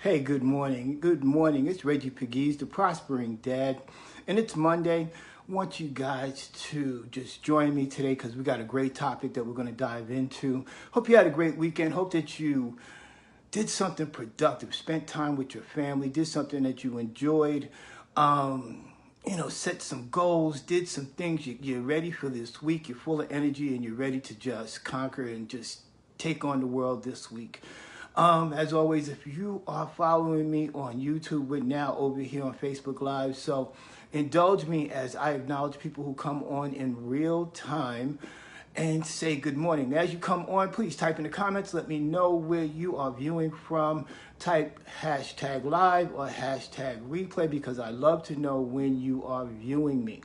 Hey, good morning. Good morning. It's Reggie Pegues, the Prospering Dad, and it's Monday. I want you guys to just join me today because we got a great topic that we're going to dive into. Hope you had a great weekend. Hope that you did something productive, spent time with your family, did something that you enjoyed. Set some goals, did some things. You're ready for this week. You're full of energy and you're ready to just conquer and just take on the world this week. As always, if you are following me on YouTube, we're now over here on Facebook Live. So indulge me as I acknowledge people who come on in real time and say good morning. As you come on, please type in the comments. Let me know where you are viewing from. Type hashtag live or hashtag replay because I love to know when you are viewing me.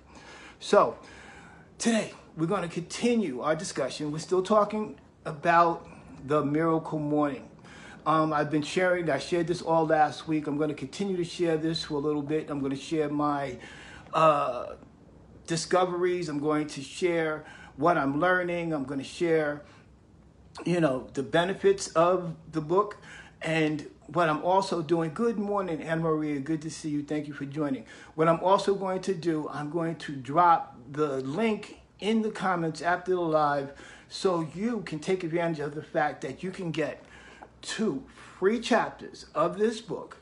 So today we're going to continue our discussion. We're still talking about the miracle morning. I've been sharing, I shared this all last week. I'm going to continue to share this for a little bit. I'm going to share my discoveries. I'm going to share what I'm learning. I'm going to share, the benefits of the book and what I'm also doing. Good morning, Anna Maria. Good to see you. Thank you for joining. What I'm also going to do, I'm going to drop the link in the comments after the live so you can take advantage of the fact that you can get 2 free chapters of this book.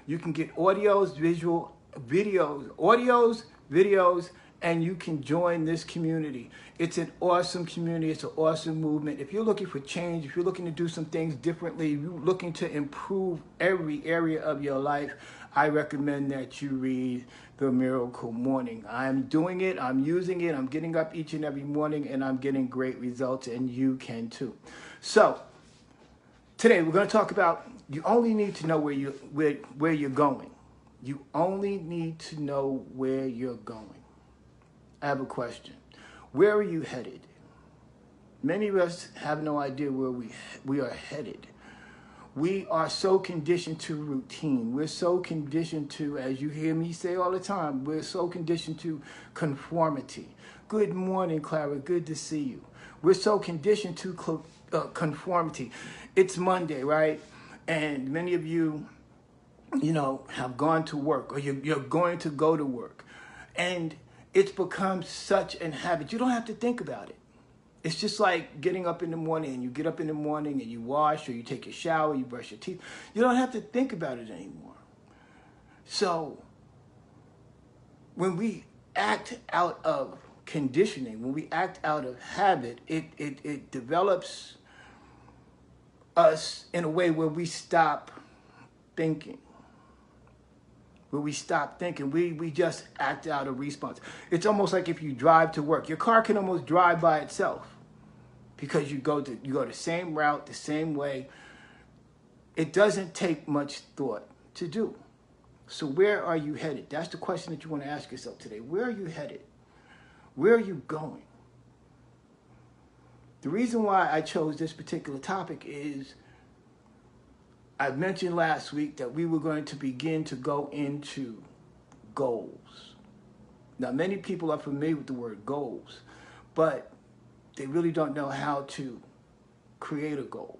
You can get audios, videos, and you can join this community. It's an awesome community. It's an awesome movement. If you're looking for change, if you're looking to do some things differently, if you're looking to improve every area of your life, I recommend that you read The Miracle Morning. I'm doing it. I'm using it. I'm getting up each and every morning, and I'm getting great results, and you can too. So today we're going to talk about you only need to know where you're going. You only need to know where you're going. I have a question. Where are you headed? Many of us have no idea where we are headed. We are so conditioned to routine. We're so conditioned to, as you hear me say all the time, we're so conditioned to conformity. Good morning, Clara. Good to see you. We're so conditioned to conformity. It's Monday, right? And many of you, have gone to work or you're going to go to work. And it's become such an habit. You don't have to think about it. It's just like getting up in the morning and you get up in the morning and you wash or you take a shower, you brush your teeth. You don't have to think about it anymore. So when we act out of conditioning, when we act out of habit, it develops us in a way where we stop thinking. We just act out of response. It's almost like if you drive to work. Your car can almost drive by itself because you go the same route, the same way. It doesn't take much thought to do. So where are you headed? That's the question that you want to ask yourself today. Where are you headed? Where are you going? The reason why I chose this particular topic is I mentioned last week that we were going to begin to go into goals. Now, many people are familiar with the word goals, but they really don't know how to create a goal.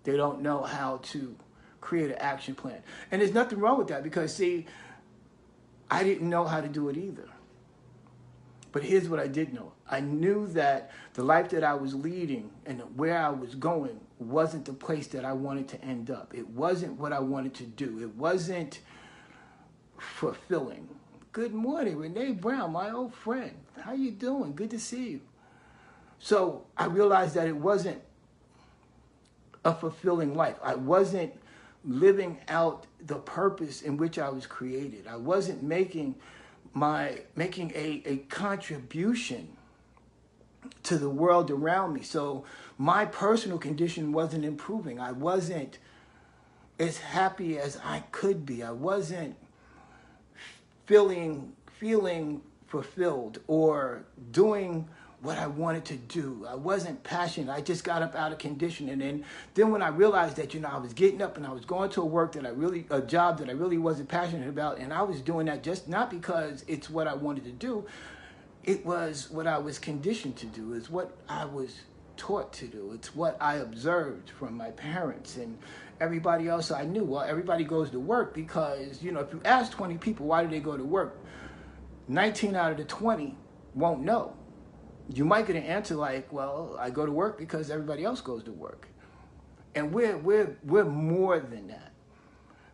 They don't know how to create an action plan. And there's nothing wrong with that because, see, I didn't know how to do it either. But here's what I did know. I knew that the life that I was leading and where I was going wasn't the place that I wanted to end up. It wasn't what I wanted to do. It wasn't fulfilling. Good morning, Renee Brown, my old friend. How you doing? Good to see you. So I realized that it wasn't a fulfilling life. I wasn't living out the purpose in which I was created. I wasn't making a contribution to the world around me. So my personal condition wasn't improving. I wasn't as happy as I could be. I wasn't feeling fulfilled or doing what I wanted to do. I wasn't passionate. I just got up out of condition. And then when I realized that, I was getting up and I was going to a job that I really wasn't passionate about. And I was doing that just not because it's what I wanted to do. It was what I was conditioned to do. It's what I was taught to do. It's what I observed from my parents and everybody else I knew. Well, everybody goes to work because, you know, if you ask 20 people why do they go to work, 19 out of the 20 won't know. You might get an answer like, well, I go to work because everybody else goes to work. And we're more than that.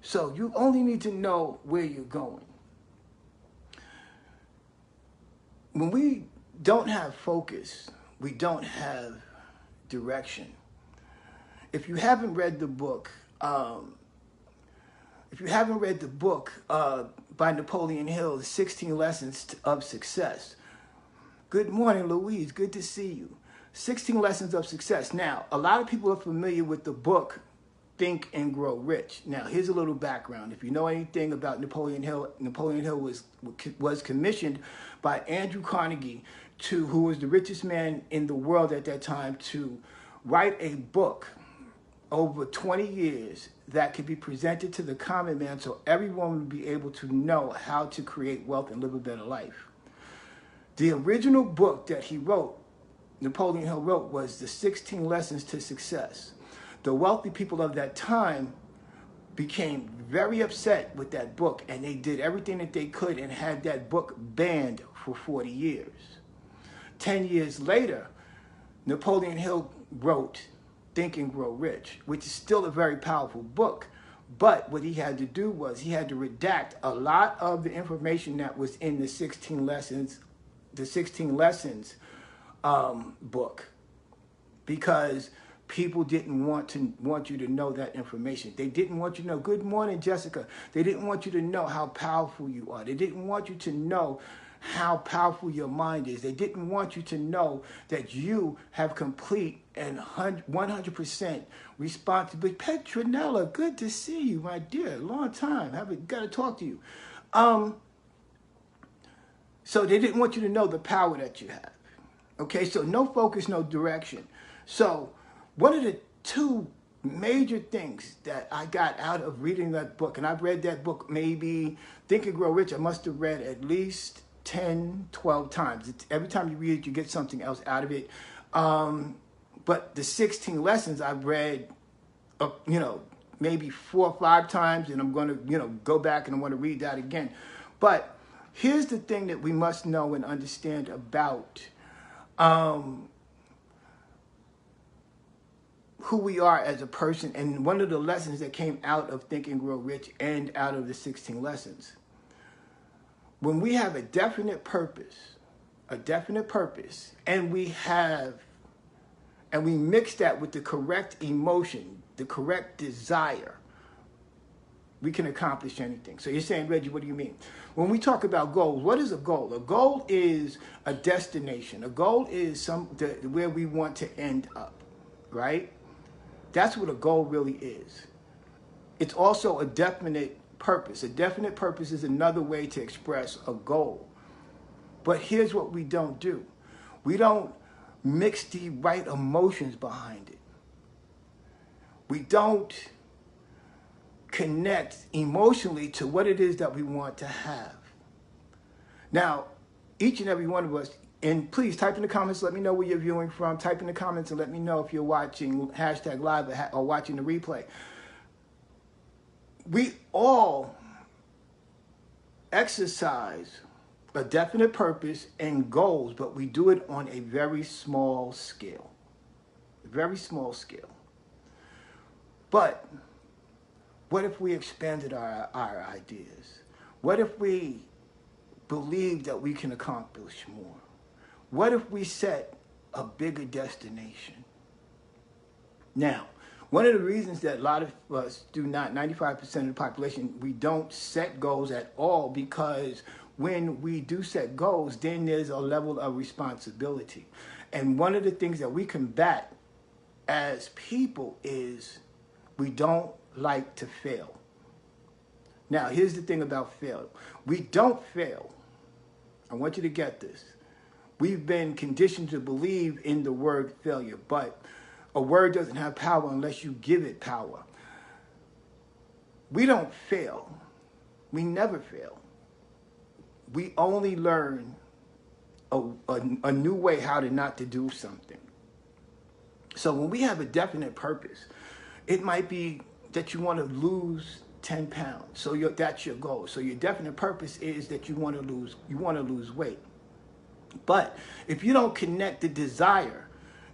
So you only need to know where you're going. When we don't have focus, we don't have direction. If you haven't read the book, by Napoleon Hill, The 16 Lessons of Success. Good morning, Louise. Good to see you. 16 Lessons of Success. Now, a lot of people are familiar with the book Think and Grow Rich. Now, here's a little background. If you know anything about Napoleon Hill was commissioned by Andrew Carnegie, who was the richest man in the world at that time, to write a book over 20 years that could be presented to the common man so everyone would be able to know how to create wealth and live a better life. The original book that he wrote, Napoleon Hill wrote, was The 16 Lessons to Success. The wealthy people of that time became very upset with that book, and they did everything that they could and had that book banned for 40 years. 10 years later, Napoleon Hill wrote Think and Grow Rich, which is still a very powerful book. But what he had to do was he had to redact a lot of the information that was in the 16 Lessons book, because people didn't want you to know that information. They didn't want you to know, good morning, Jessica. They didn't want you to know how powerful you are. They didn't want you to know how powerful your mind is. They didn't want you to know that you have complete and 100% responsibility. Petronella, good to see you, my dear. Long time. Got to talk to you. So they didn't want you to know the power that you have. Okay, so no focus, no direction. So one of the two major things that I got out of reading that book, and I've read that book maybe, Think and Grow Rich, I must have read at least 10, 12 times. Every time you read it, you get something else out of it. But the 16 lessons I've read, maybe 4 or 5 times, and I'm going to, go back and I want to read that again. But here's the thing that we must know and understand about who we are as a person. And one of the lessons that came out of Think and Grow Rich and out of the 16 lessons, when we have a definite purpose, and we mix that with the correct emotion, the correct desire, we can accomplish anything. So you're saying, Reggie, what do you mean? When we talk about goals, what is a goal? A goal is a destination. A goal is where we want to end up, right? That's what a goal really is. It's also a definite purpose. A definite purpose is another way to express a goal. But here's what we don't do. We don't mix the right emotions behind it. We don't connect emotionally to what it is that we want to have. Now, each and every one of us, and please type in the comments, let me know where you're viewing from. Type in the comments and let me know if you're watching #live or watching the replay. We all exercise a definite purpose and goals, but we do it on a very small scale. Very small scale. But what if we expanded our ideas? What if we believe that we can accomplish more? What if we set a bigger destination? Now, one of the reasons that a lot of us do not, 95% of the population, we don't set goals at all, because when we do set goals, then there's a level of responsibility. And one of the things that we combat as people is we don't like to fail. Now, here's the thing about fail. We don't fail. I want you to get this. We've been conditioned to believe in the word failure, but a word doesn't have power unless you give it power. We don't fail. We never fail. We only learn a new way how to not to do something. So when we have a definite purpose, it might be that you want to lose 10 pounds. So that's your goal. So your definite purpose is that you want to lose weight. But if you don't connect the desire,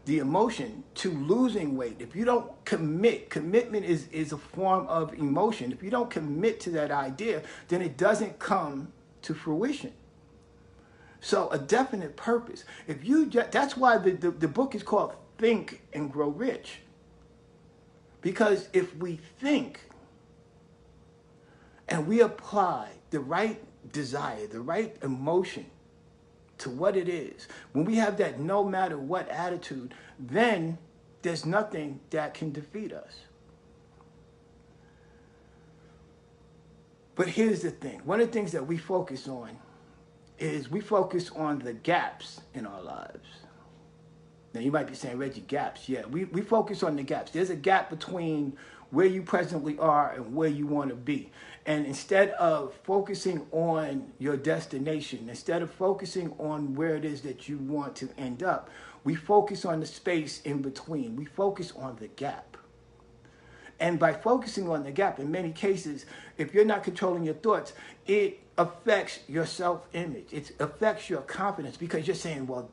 the emotion to losing weight, if you don't commitment is a form of emotion. If you don't commit to that idea, then it doesn't come to fruition. So a definite purpose. That's why the book is called Think and Grow Rich. Because if we think and we apply the right desire, the right emotion to what it is, when we have that no matter what attitude, then there's nothing that can defeat us. But here's the thing. One of the things that we focus on is we focus on the gaps in our lives. Now you might be saying, Reggie, gaps. Yeah, we focus on the gaps. There's a gap between where you presently are and where you want to be. And instead of focusing on your destination, instead of focusing on where it is that you want to end up, we focus on the space in between. We focus on the gap. And by focusing on the gap, in many cases, if you're not controlling your thoughts, it affects your self-image. It affects your confidence because you're saying, well,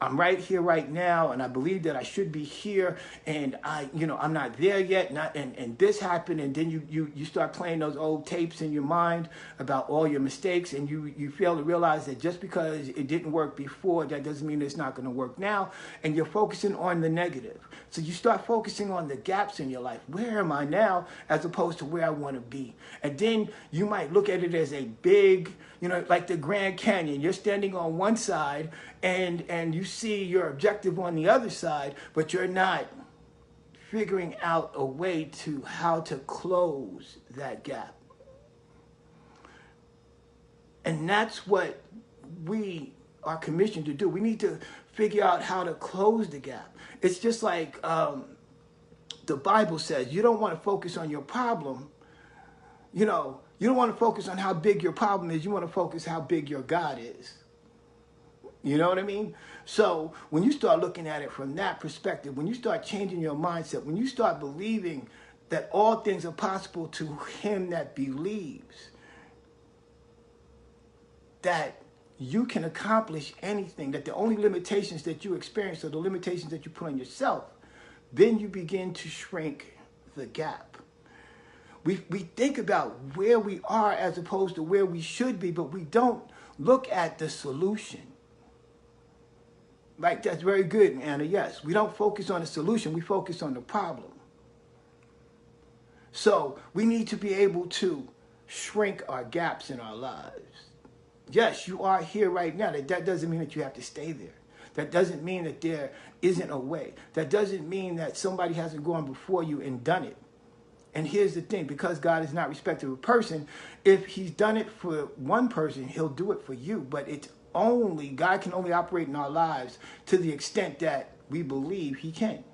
I'm right here right now, and I believe that I should be here, and I'm not there yet, and this happened, and then you start playing those old tapes in your mind about all your mistakes, and you fail to realize that just because it didn't work before, that doesn't mean it's not going to work now, and you're focusing on the negative. So you start focusing on the gaps in your life. Where am I now, as opposed to where I want to be? And then you might look at it as a big, like the Grand Canyon. You're standing on one side, and you see your objective on the other side, but you're not figuring out a way to how to close that gap. And that's what we are commissioned to do. We need to figure out how to close the gap. It's just like the Bible says, you don't want to focus on your problem. You don't want to focus on how big your problem is. You want to focus how big your God is. You know what I mean? So when you start looking at it from that perspective, when you start changing your mindset, when you start believing that all things are possible to him that believes, that you can accomplish anything, that the only limitations that you experience are the limitations that you put on yourself, then you begin to shrink the gap. We think about where we are as opposed to where we should be, but we don't look at the solution. Right, that's very good, Anna. Yes, we don't focus on the solution, we focus on the problem. So we need to be able to shrink our gaps in our lives. Yes, you are here right now. That doesn't mean that you have to stay there. That doesn't mean that there isn't a way. That doesn't mean that somebody hasn't gone before you and done it. And here's the thing, because God is not respected of a person, if he's done it for one person, he'll do it for you. But God can only operate in our lives to the extent that we believe he can.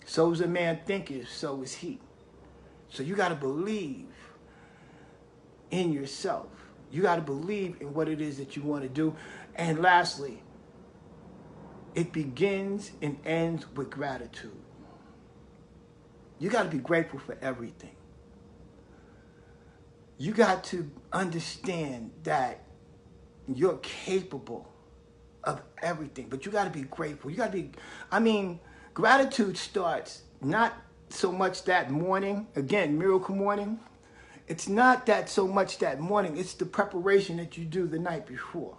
So as a man thinketh, so is he. So you got to believe in yourself. You got to believe in what it is that you want to do. And lastly, it begins and ends with gratitude. You got to be grateful for everything. You got to understand that you're capable of everything, but you got to be grateful. You got to be, gratitude starts not so much that morning, again, miracle morning. It's not that so much that morning, it's the preparation that you do the night before.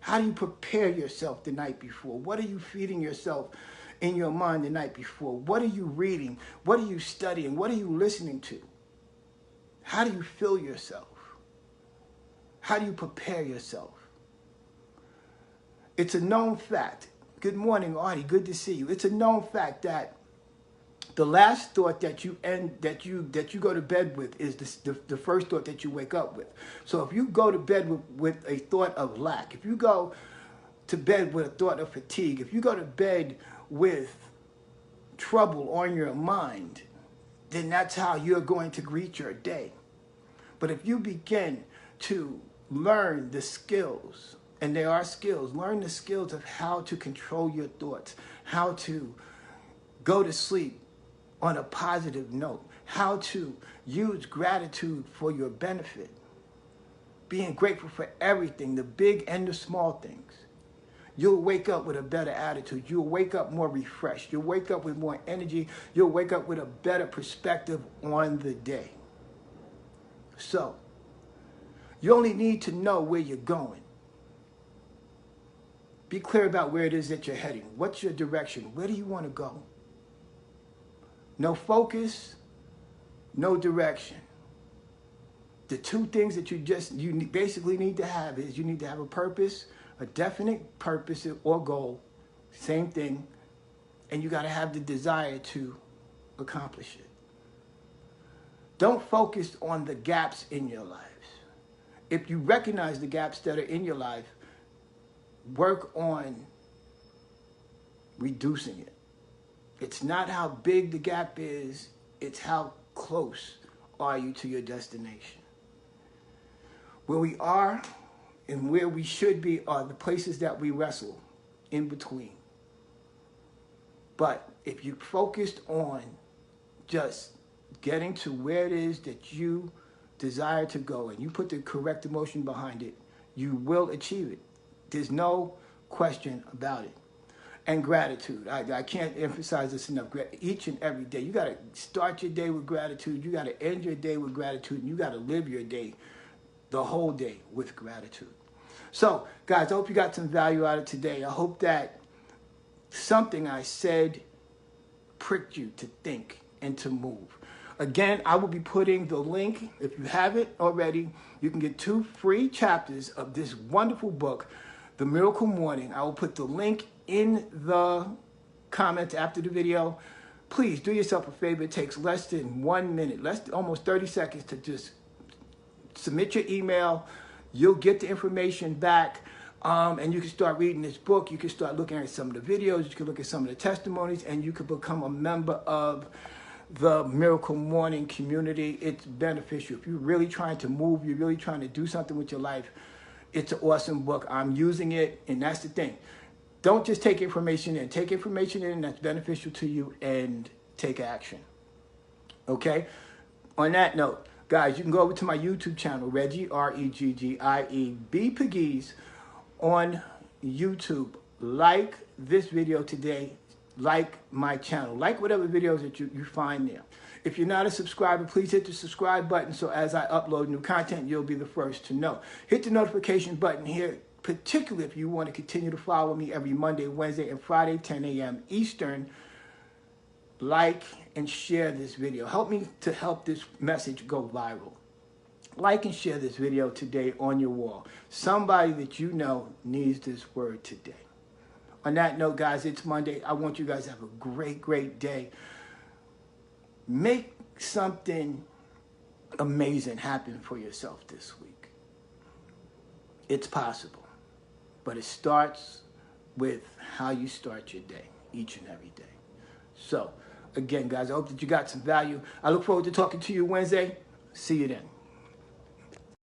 How do you prepare yourself the night before? What are you feeding yourself in your mind the night before? What are you reading? What are you studying? What are you listening to? How do you fill yourself? How do you prepare yourself? It's a known fact. Good morning, Artie. Good to see you. It's a known fact that the last thought that you go to bed with is the first thought that you wake up with. So if you go to bed with a thought of lack, if you go to bed with a thought of fatigue, if you go to bed with trouble on your mind, then that's how you're going to greet your day. But if you begin to learn the skills, and there are skills, learn the skills of how to control your thoughts, how to go to sleep on a positive note, how to use gratitude for your benefit, being grateful for everything, the big and the small things. You'll wake up with a better attitude. You'll wake up more refreshed. You'll wake up with more energy. You'll wake up with a better perspective on the day. So, you only need to know where you're going. Be clear about where it is that you're heading. What's your direction? Where do you want to go? No focus, no direction. The two things that you basically need to have is you need to have a purpose, a definite purpose or goal, same thing, and you got to have the desire to accomplish it. Don't focus on the gaps in your lives. If you recognize the gaps that are in your life, work on reducing it. It's not how big the gap is, it's how close are you to your destination. Where we are and where we should be are the places that we wrestle in between. But if you focused on just getting to where it is that you desire to go and you put the correct emotion behind it, you will achieve it. There's no question about it. And gratitude. I can't emphasize this enough. Each and every day. You got to start your day with gratitude. You got to end your day with gratitude. And you got to live your day, the whole day, with gratitude. So, guys, I hope you got some value out of today. I hope that something I said pricked you to think and to move. Again, I will be putting the link. If you haven't already, you can get 2 free chapters of this wonderful book, The Miracle Morning. I will put the link in the comments after the video. Please do yourself a favor. It takes less than 1 minute, almost 30 seconds to just submit your email. You'll get the information back, and you can start reading this book. You can start looking at some of the videos. You can look at some of the testimonies, and you can become a member of the Miracle Morning community. It's beneficial. If you're really trying to move, you're really trying to do something with your life, it's an awesome book. I'm using it, and that's the thing. Don't just take information in. Take information in that's beneficial to you and take action. Okay? On that note, guys, you can go over to my YouTube channel, Reggie, R-E-G-G-I-E-B Pegues, on YouTube. Like this video today. Like my channel. Like whatever videos that you find there. If you're not a subscriber, please hit the subscribe button so as I upload new content, you'll be the first to know. Hit the notification button here, particularly if you want to continue to follow me every Monday, Wednesday, and Friday, 10 a.m. Eastern. Like and share this video. Help me to help this message go viral. Like and share this video today on your wall. Somebody that you know needs this word today. On that note, guys, it's Monday. I want you guys to have a great, great day. Make something amazing happen for yourself this week. It's possible. But it starts with how you start your day, each and every day. So, again, guys, I hope that you got some value. I look forward to talking to you Wednesday. See you then.